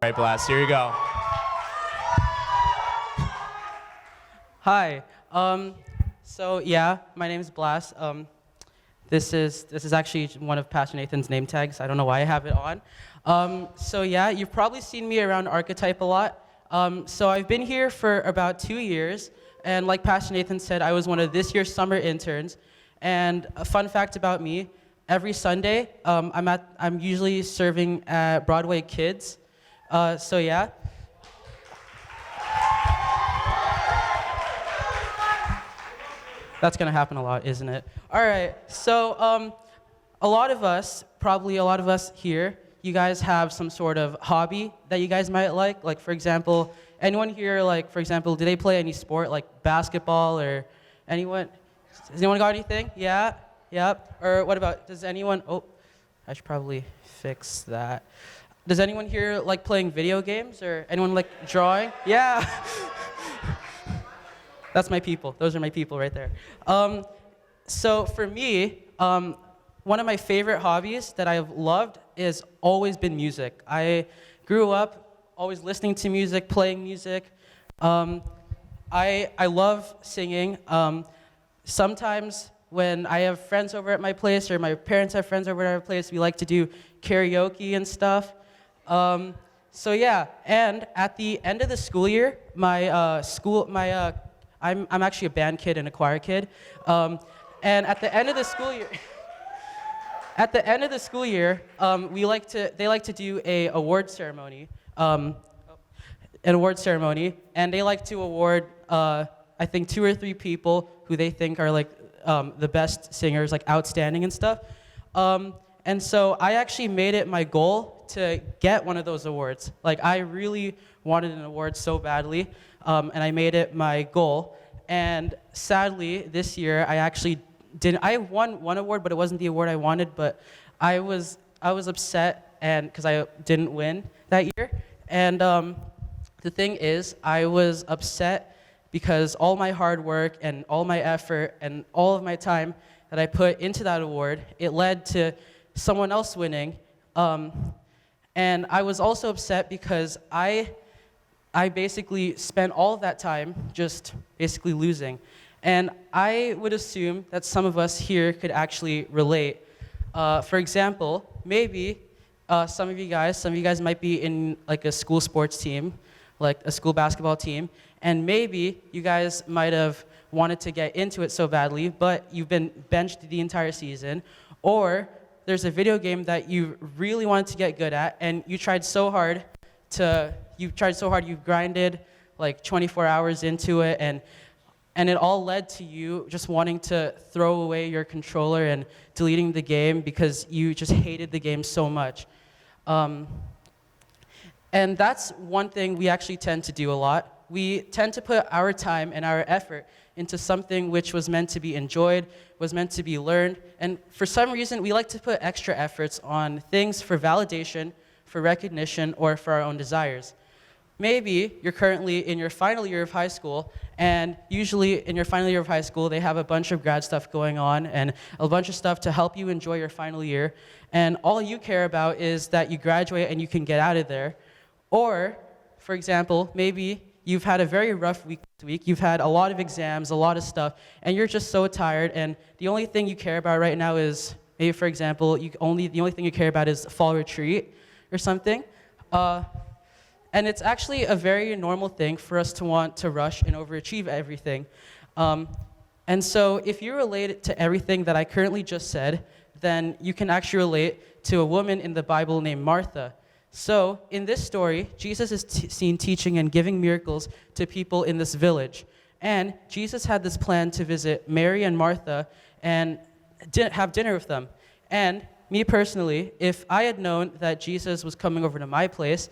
right, Blast, here you go. Hi. So yeah, my name is Blas. This is actually one of Pastor Nathan's name tags. I don't know why I have it on. So yeah, you've probably seen me around Archetype a lot. So I've been here for about 2 years, and like Pastor Nathan said, I was one of this year's summer interns. And a fun fact about me: every Sunday, I'm usually serving at Broadway Kids. So yeah. That's gonna happen a lot, isn't it? All right, so a lot of us, probably a lot of us here, you guys have some sort of hobby that you guys might like. Like, for example, anyone here, like, for example, do they play any sport, like basketball or anyone? Has anyone got anything? Yeah? Yep. Or what about, does anyone, oh, I should probably fix that. Does anyone here like playing video games, or anyone like drawing? Yeah. That's my people. Those are my people right there. So for me, one of my favorite hobbies that I've loved is always been music. I grew up always listening to music, playing music. I love singing. Sometimes when I have friends over at my place, or my parents have friends over at our place, we like to do karaoke and stuff. So yeah, and at the end of the school year, I'm actually a band kid and a choir kid, and at the end of the school year, they like to do a award ceremony, and they like to award I think 2 or 3 people who they think are like the best singers, like outstanding and stuff, and so I actually made it my goal to get one of those awards. Like, I really wanted an award so badly. And I made it my goal. And sadly, this year, I actually didn't. I won one award, but it wasn't the award I wanted. But I was upset, and because I didn't win that year. And the thing is, I was upset because all my hard work and all my effort and all of my time that I put into that award, it led to someone else winning. And I was also upset because I basically spent all of that time just basically losing. And I would assume that some of us here could actually relate. For example, maybe some of you guys might be in like a school sports team, like a school basketball team, and maybe you guys might have wanted to get into it so badly, but you've been benched the entire season, or there's a video game that you really wanted to get good at, and you tried so hard, you grinded like 24 hours into it, and it all led to you just wanting to throw away your controller and deleting the game because you just hated the game so much. And that's one thing we actually tend to do a lot. We tend to put our time and our effort into something which was meant to be enjoyed, was meant to be learned, and for some reason, we like to put extra efforts on things for validation, for recognition, or for our own desires. Maybe you're currently in your final year of high school, and usually in your final year of high school, they have a bunch of grad stuff going on and a bunch of stuff to help you enjoy your final year, and all you care about is that you graduate and you can get out of there. Or, for example, maybe you've had a very rough week this week. You've had a lot of exams, a lot of stuff, and you're just so tired, and the only thing you care about right now is, maybe for example, the only thing you care about is fall retreat or something. And it's actually a very normal thing for us to want to rush and overachieve everything. And so if you relate to everything that I currently just said, then you can actually relate to a woman in the Bible named Martha. So, in this story, Jesus is seen teaching and giving miracles to people in this village. And Jesus had this plan to visit Mary and Martha and have dinner with them. And me personally, if I had known that Jesus was coming over to my place,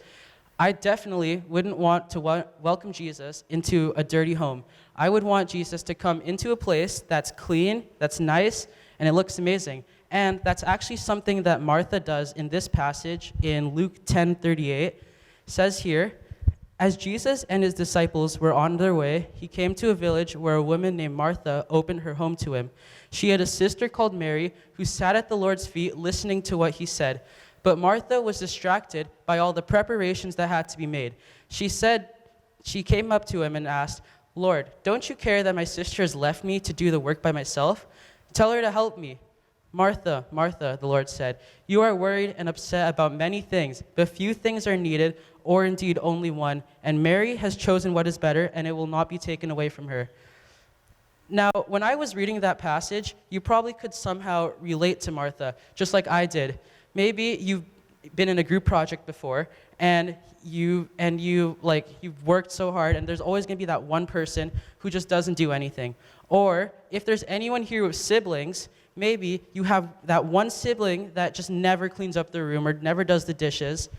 I definitely wouldn't want to welcome Jesus into a dirty home. I would want Jesus to come into a place that's clean, that's nice, and it looks amazing. And that's actually something that Martha does in this passage in Luke 10:38. It says here, as Jesus and his disciples were on their way, he came to a village where a woman named Martha opened her home to him. She had a sister called Mary who sat at the Lord's feet listening to what he said. But Martha was distracted by all the preparations that had to be made. She came up to him and asked, "Lord, don't you care that my sister has left me to do the work by myself? Tell her to help me." "Martha, Martha," the Lord said, "you are worried and upset about many things, but few things are needed, or indeed only one. And Mary has chosen what is better, and it will not be taken away from her." Now, when I was reading that passage, you probably could somehow relate to Martha, just like I did. Maybe you've been in a group project before, and you've worked so hard, and there's always going to be that one person who just doesn't do anything. Or if there's anyone here with siblings, maybe you have that one sibling that just never cleans up their room or never does the dishes.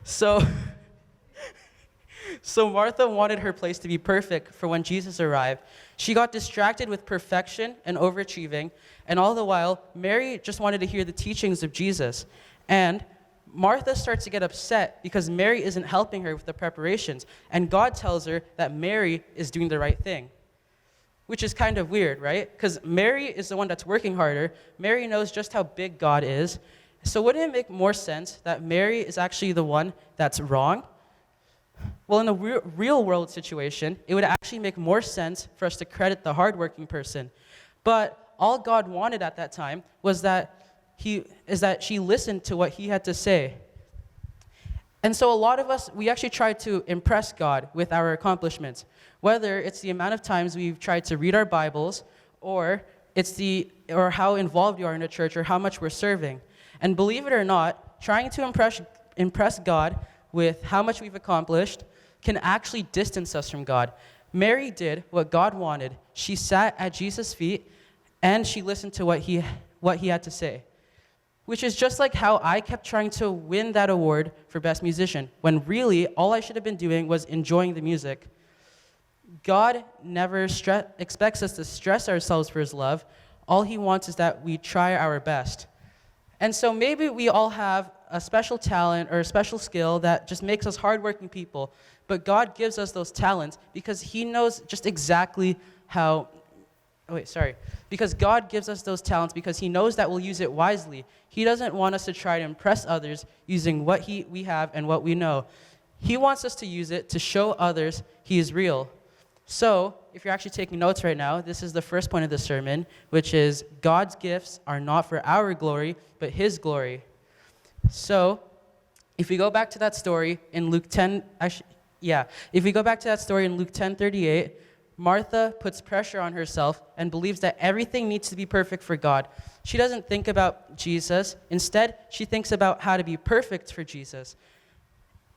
So Martha wanted her place to be perfect for when Jesus arrived. She got distracted with perfection and overachieving, and all the while, Mary just wanted to hear the teachings of Jesus. And Martha starts to get upset because Mary isn't helping her with the preparations, and God tells her that Mary is doing the right thing, which is kind of weird, right? Because Mary is the one that's working harder. Mary knows just how big God is. So wouldn't it make more sense that Mary is actually the one that's wrong? Well, in a real world situation, it would actually make more sense for us to credit the hardworking person. But all God wanted at that time was that she listened to what he had to say. And so a lot of us, we actually try to impress God with our accomplishments, whether it's the amount of times we've tried to read our Bibles, or or how involved you are in a church, or how much we're serving. And believe it or not, trying to impress God with how much we've accomplished can actually distance us from God. Mary did what God wanted. She sat at Jesus' feet, and she listened to what he had to say. Which is just like how I kept trying to win that award for Best Musician, when really all I should have been doing was enjoying the music. God never expects us to stress ourselves for his love. All he wants is that we try our best. And so maybe we all have a special talent or a special skill that just makes us hardworking people, but God gives us those talents because he knows just exactly because God gives us those talents because he knows that we'll use it wisely. He doesn't want us to try to impress others using what we have and what we know. He wants us to use it to show others he is real. So, if you're actually taking notes right now, this is the first point of the sermon, which is God's gifts are not for our glory, but his glory. So, if we go back to that story in Luke 10:38, Martha puts pressure on herself and believes that everything needs to be perfect for God. She doesn't think about Jesus. Instead, she thinks about how to be perfect for Jesus.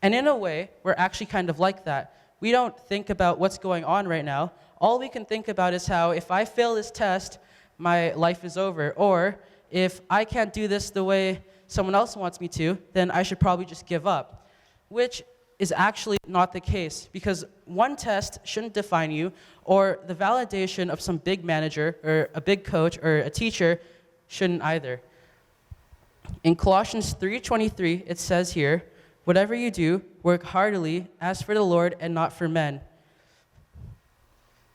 And in a way, we're actually kind of like that. We don't think about what's going on right now. All we can think about is how if I fail this test, my life is over. Or if I can't do this the way someone else wants me to, then I should probably just give up. Which is actually not the case, because one test shouldn't define you, or the validation of some big manager or a big coach or a teacher shouldn't either. In Colossians 3:23, it says here, "Whatever you do, work heartily as for the Lord and not for men."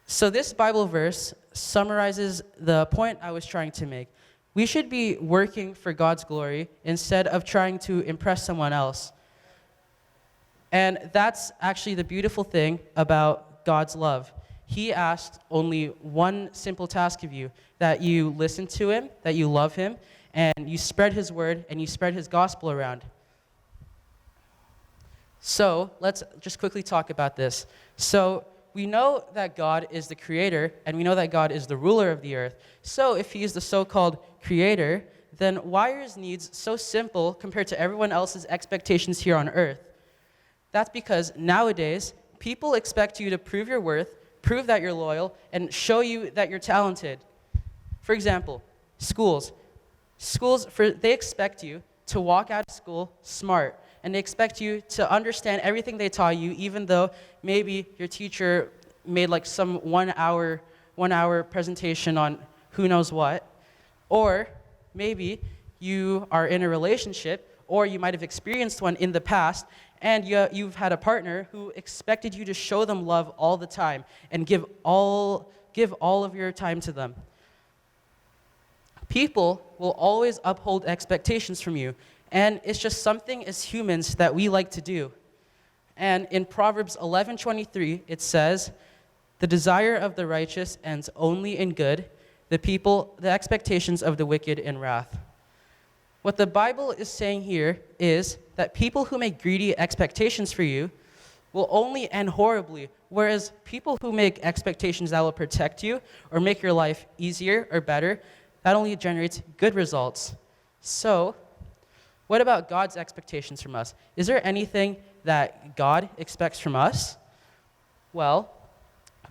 So this Bible verse summarizes the point I was trying to make. We should be working for God's glory instead of trying to impress someone else. And that's actually the beautiful thing about God's love. He asked only one simple task of you, that you listen to him, that you love him, and you spread his word, and you spread his gospel around. So let's just quickly talk about this. So we know that God is the creator, and we know that God is the ruler of the earth. So if he is the so-called creator, then why are his needs so simple compared to everyone else's expectations here on earth? That's because nowadays, people expect you to prove your worth, prove that you're loyal, and show you that you're talented. For example, schools. They expect you to walk out of school smart, and they expect you to understand everything they taught you, even though maybe your teacher made like some one hour presentation on who knows what. Or maybe you are in a relationship, or you might have experienced one in the past, and you've had a partner who expected you to show them love all the time and give all of your time to them. People will always uphold expectations from you, and it's just something as humans that we like to do. And in Proverbs 11:23, it says, "The desire of the righteous ends only in good, the expectations of the wicked in wrath." What the Bible is saying here is that people who make greedy expectations for you will only end horribly, whereas people who make expectations that will protect you or make your life easier or better, that only generates good results. So, what about God's expectations from us? Is there anything that God expects from us? Well,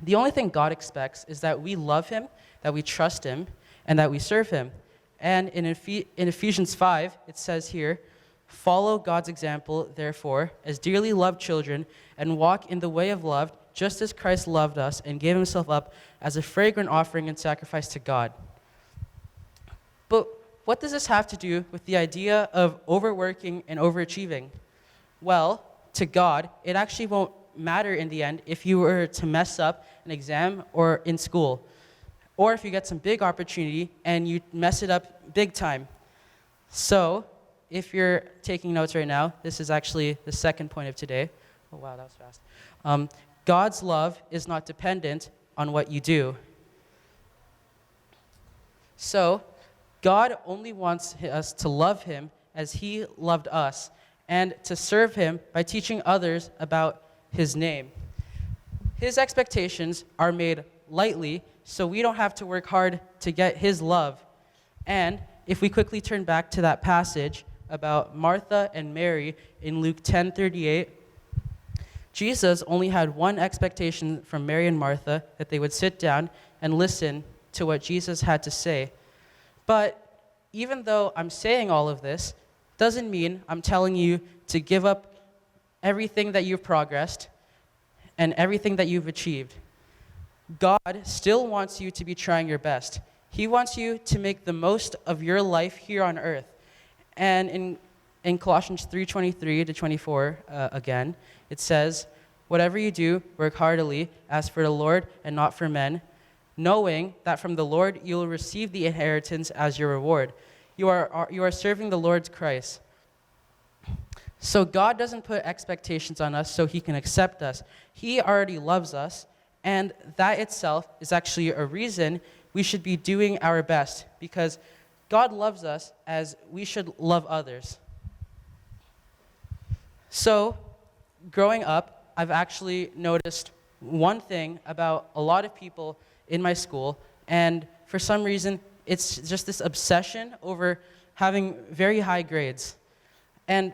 the only thing God expects is that we love him, that we trust him, and that we serve him. And in Ephesians 5, it says here, "Follow God's example, therefore, as dearly loved children, and walk in the way of love, just as Christ loved us and gave himself up as a fragrant offering and sacrifice to God." But what does this have to do with the idea of overworking and overachieving? Well, to God, it actually won't matter in the end if you were to mess up an exam or in school, or if you get some big opportunity and you mess it up big time. So, if you're taking notes right now, this is actually the second point of today. Oh, wow, that was fast. God's love is not dependent on what you do. So, God only wants us to love him as he loved us, and to serve him by teaching others about his name. His expectations are made lightly, so we don't have to work hard to get his love. And if we quickly turn back to that passage about Martha and Mary in Luke 10:38, Jesus only had one expectation from Mary and Martha, that they would sit down and listen to what Jesus had to say. But even though I'm saying all of this, doesn't mean I'm telling you to give up everything that you've progressed and everything that you've achieved. God still wants you to be trying your best. He wants you to make the most of your life here on earth. And in Colossians 3:23-24, again, it says, "Whatever you do, work heartily, as for the Lord and not for men, knowing that from the Lord you will receive the inheritance as your reward. You are serving the Lord Christ." So God doesn't put expectations on us so he can accept us. He already loves us, and that itself is actually a reason we should be doing our best, because God loves us as we should love others. So, growing up, I've actually noticed one thing about a lot of people in my school, and for some reason, it's just this obsession over having very high grades. And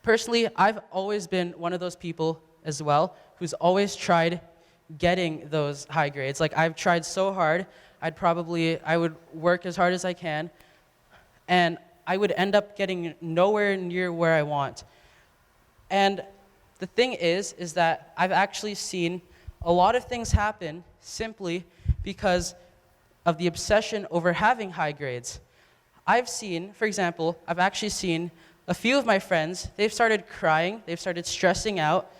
personally, I've always been one of those people as well who's always tried getting those high grades. Like, I've tried so hard, I would work as hard as I can, and I would end up getting nowhere near where I want. And the thing is that I've actually seen a lot of things happen simply because of the obsession over having high grades. I've actually seen a few of my friends, they've started crying, they've started stressing out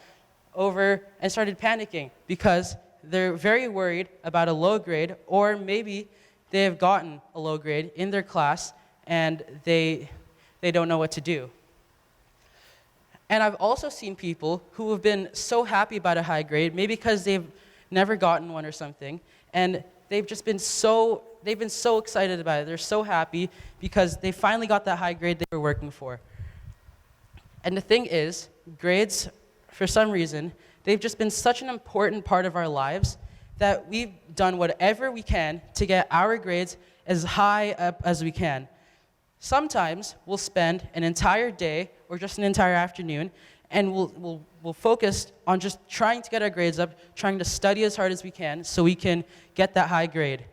over and started panicking because they're very worried about a low grade, or maybe they have gotten a low grade in their class and they don't know what to do. And I've also seen people who have been so happy about a high grade, maybe because they've never gotten one or something, and they've been so excited about it. They're so happy because they finally got that high grade they were working for. And the thing is, grades, for some reason, they've just been such an important part of our lives that we've done whatever we can to get our grades as high up as we can. Sometimes we'll spend an entire day or just an entire afternoon, and we'll focus on just trying to get our grades up, trying to study as hard as we can so we can get that high grade.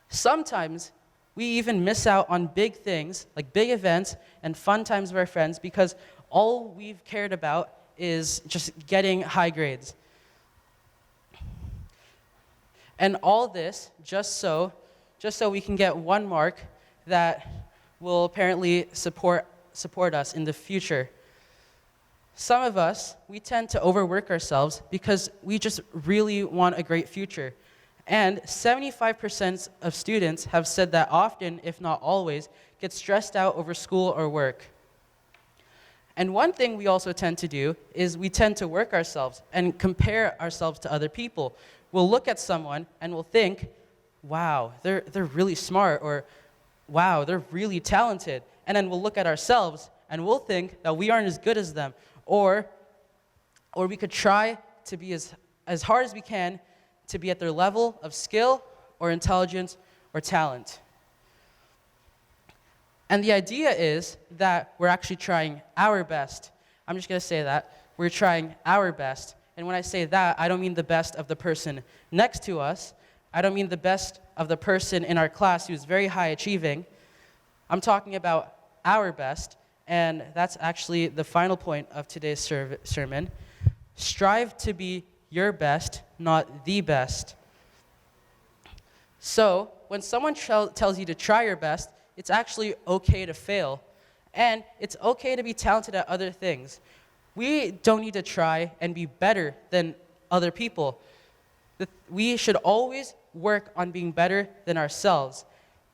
Sometimes we even miss out on big things, like big events and fun times with our friends, because all we've cared about is just getting high grades. And all this just so we can get one mark that will apparently support us in the future. Some of us, we tend to overwork ourselves because we just really want a great future. And 75% of students have said that often, if not always, get stressed out over school or work. And one thing we also tend to do is we tend to work ourselves and compare ourselves to other people. We'll look at someone and we'll think, wow, they're really smart, or wow, they're really talented. And then we'll look at ourselves and we'll think that we aren't as good as them. Or we could try to be as hard as we can to be at their level of skill or intelligence or talent. And the idea is that we're actually trying our best. I'm just going to say that. We're trying our best. And when I say that, I don't mean the best of the person next to us. I don't mean the best of the person in our class who's very high achieving. I'm talking about our best. And that's actually the final point of today's sermon. Strive to be your best, not the best. So, when someone tells you to try your best, it's actually okay to fail. And it's okay to be talented at other things. We don't need to try and be better than other people. We should always work on being better than ourselves.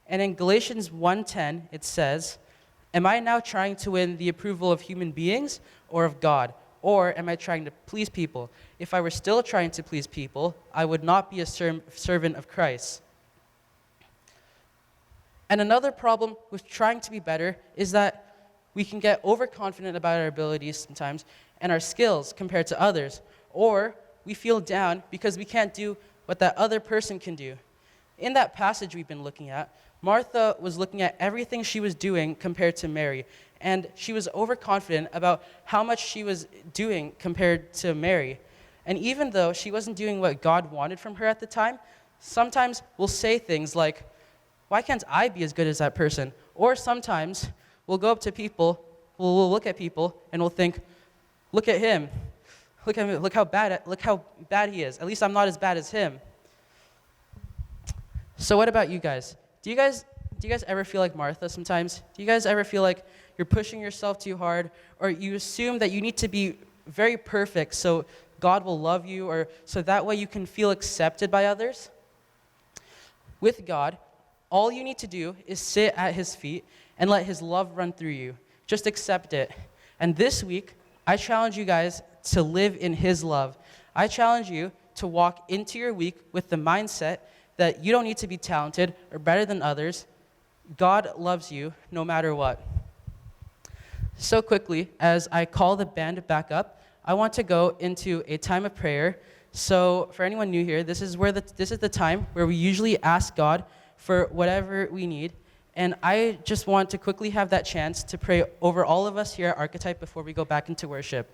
And in Galatians 1:10, it says, "Am I now trying to win the approval of human beings or of God? Or am I trying to please people? If I were still trying to please people, I would not be a servant of Christ." And another problem with trying to be better is that we can get overconfident about our abilities sometimes and our skills compared to others. Or we feel down because we can't do what that other person can do. In that passage we've been looking at, Martha was looking at everything she was doing compared to Mary. And she was overconfident about how much she was doing compared to Mary. And even though she wasn't doing what God wanted from her at the time, sometimes we'll say things like, why can't I be as good as that person? Or sometimes we'll go up to people, we'll look at people, and we'll think, look at him. Look how bad he is. At least I'm not as bad as him. So what about you guys? Do you guys ever feel like Martha sometimes? Do you guys ever feel like you're pushing yourself too hard, or you assume that you need to be very perfect so God will love you, or so that way you can feel accepted by others? With God, all you need to do is sit at his feet and let his love run through you. Just accept it. And this week, I challenge you guys to live in his love. I challenge you to walk into your week with the mindset that you don't need to be talented or better than others. God loves you no matter what. So quickly, as I call the band back up, I want to go into a time of prayer. So for anyone new here, this is the time where we usually ask God for whatever we need. And I just want to quickly have that chance to pray over all of us here at Archetype before we go back into worship.